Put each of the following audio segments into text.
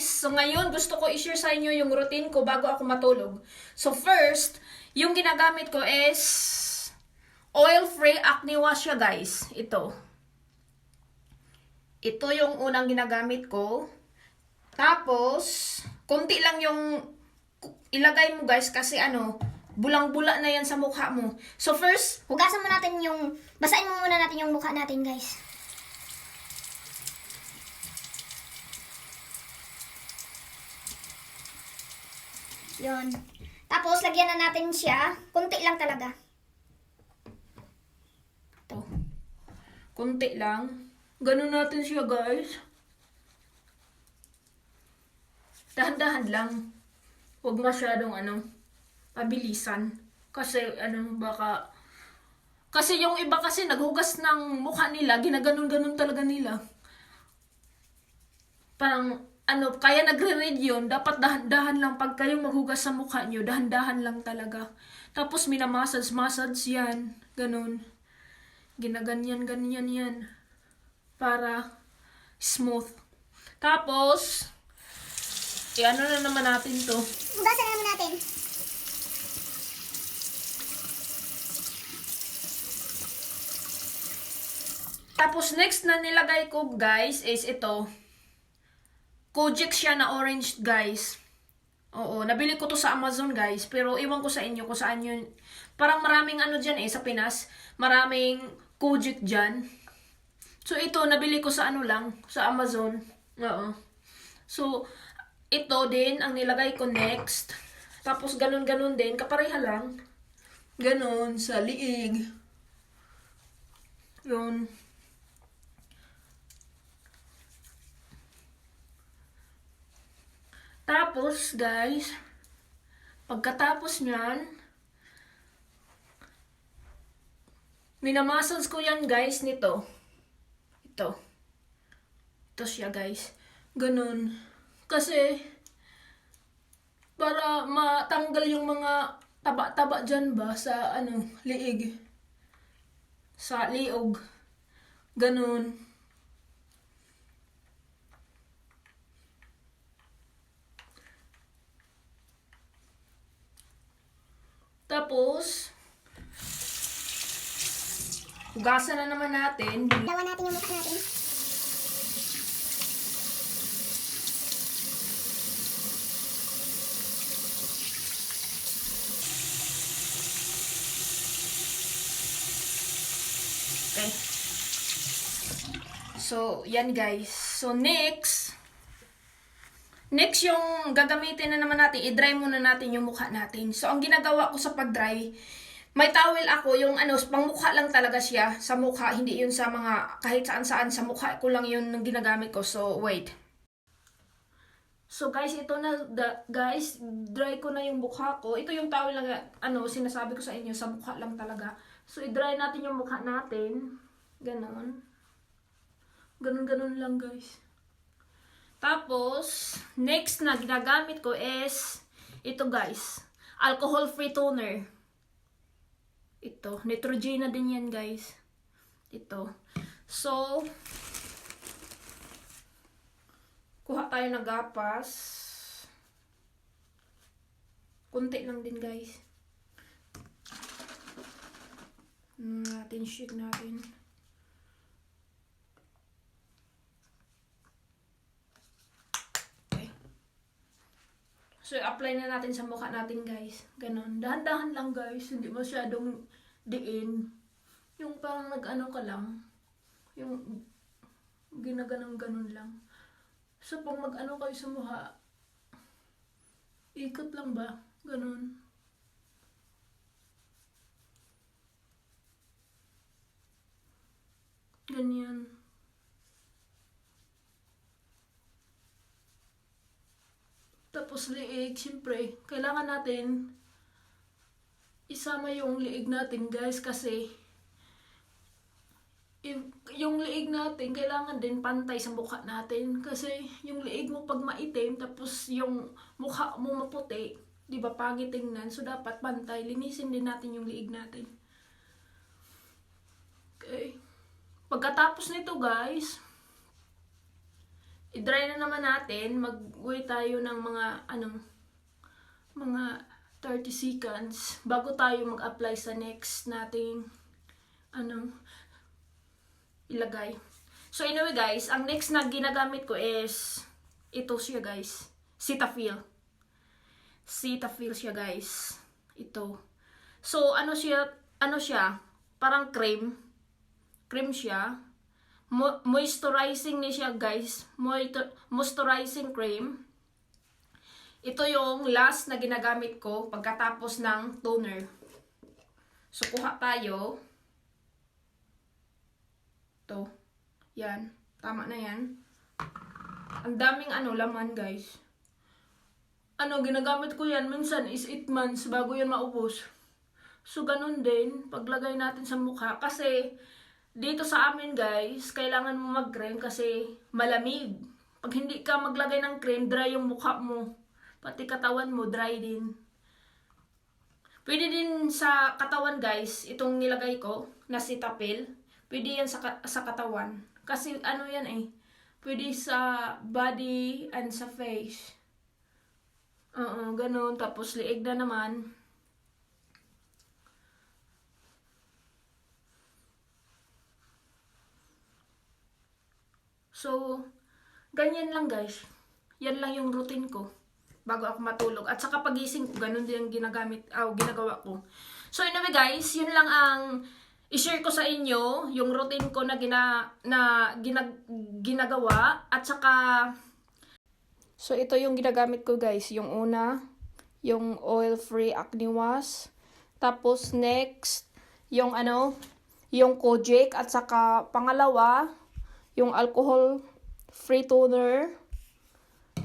guys, so ngayon gusto ko i-share sa inyo yung routine ko bago ako matulog. So first, yung ginagamit ko is oil-free acne wash siya guys. Ito yung unang ginagamit ko. Tapos, konti lang yung ilagay mo guys kasi bulang-bula na yan sa mukha mo. So first, Hugasan mo natin basain mo muna natin yung mukha natin, guys. Yun. Tapos, lagyan na natin siya. Kunti lang talaga. ito. Konti lang. Ganun natin siya guys. Dahan-dahan lang. Huwag masyadong pabilisan. Kasi kasi yung iba kasi naghugas ng mukha nila, ginaganon-ganon talaga nila. Parang kaya nagre-read yun, dapat dahan-dahan lang pag kayong maghugas sa mukha nyo, dahan-dahan lang talaga. Tapos minamassage yan, ganun. Ginaganyan-ganyan yan. Para smooth. Tapos, na naman natin to. Hugasan na naman natin. Tapos next na nilagay ko guys is ito. Kojic siya na orange guys. Oo, nabili ko to sa Amazon guys. Pero iwan ko sa inyo kung saan yun. Parang maraming dyan sa Pinas. Maraming Kojic dyan. So ito, nabili ko sa sa Amazon. Oo. So, ito din ang nilagay ko next. Tapos ganun-ganun din. Kapareha lang. Ganun sa liig. Yun. Tapos, guys, pagkatapos nyan, minamasals ko yan, guys, nito. Ito siya, guys. Ganun. Kasi, para matanggal yung mga taba-taba dyan ba sa, liig. Sa liog. Ganun. Tapos, hugasan na naman natin. Lawan natin yung mukha natin. Okay. So, yan guys. So, next yung gagamitin na naman natin, i-dry muna natin yung mukha natin. So, ang ginagawa ko sa pag-dry, may towel ako, yung pangmukha lang talaga siya sa mukha, hindi yun sa mga kahit saan-saan, sa mukha ko lang yun yung ginagamit ko. So, wait. So, guys, ito na, guys, dry ko na yung mukha ko. Ito yung towel lang, sinasabi ko sa inyo, sa mukha lang talaga. So, i-dry natin yung mukha natin. Ganon. Ganon-ganon lang, guys. Tapos, next na ginagamit ko is, ito guys, alcohol-free toner. Ito, Neutrogena din yan guys. Ito. So, kuha tayo ng gapas. Kunti lang din guys. Shake natin. So, apply na natin sa mukha natin, guys. Ganon. Dahan-dahan lang, guys. Hindi masyadong diin. Yung parang ka lang. Yung ginaganong-ganon lang. So, pag kayo sa mukha, ikot lang ba? Ganon. Ganyan. Tapos liig, siyempre, kailangan natin isama yung liig natin guys kasi yung liig natin kailangan din pantay sa mukha natin kasi yung liig mo pag maitim tapos yung mukha mo maputi, di ba pangit tingnan, so dapat pantay, linisin din natin yung liig natin. Okay. Pagkatapos nito guys, i-dry na naman natin. Mag-wait tayo ng mga 30 seconds bago tayo mag-apply sa next nating ilagay. So anyway guys, ang next na ginagamit ko is ito siya guys. Cetaphil. Cetaphil siya guys. Ito. So ano siya? Parang cream. Cream siya. Moisturizing ni siya guys. Moisturizing cream. Ito yung last na ginagamit ko pagkatapos ng toner. So kuha tayo. Ito. Yan. Tama na yan. Ang daming laman guys. Ginagamit ko yan. Minsan is 8 months bago yan maubos. So ganun din. Paglagay natin sa mukha. Kasi dito sa amin guys, kailangan mo mag-cream kasi malamig. Pag hindi ka maglagay ng cream, dry yung mukha mo. Pati katawan mo, dry din. Pwede din sa katawan guys, itong nilagay ko na Cetaphil. Pwede yan sa katawan. Kasi yan pwede sa body and sa face. Ganun. Tapos liig na naman. So, ganyan lang guys. Yan lang yung routine ko bago ako matulog. At saka pagising ko, ganun din yung ginagawa ko. So anyway guys, yun lang ang i-share ko sa inyo, yung routine ko na ginagawa. At saka, so ito yung ginagamit ko guys. Yung una, yung oil-free acne wash. Tapos next, yung yung Kojic. At saka pangalawa, yung alcohol-free toner.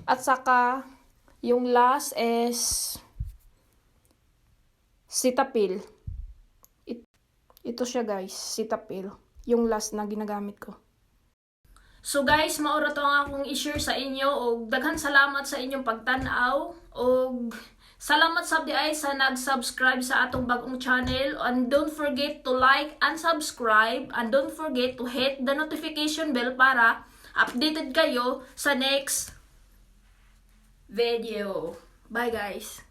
At saka, yung last is Cetaphil. Ito siya guys, Cetaphil. Yung last na ginagamit ko. So guys, maura to ang akong i-share sa inyo. O daghan salamat sa inyong pagtanaw. O salamat sa ay sa nag-subscribe sa atong bagong channel. And don't forget to like and subscribe. And don't forget to hit the notification bell para updated kayo sa next video. Bye guys!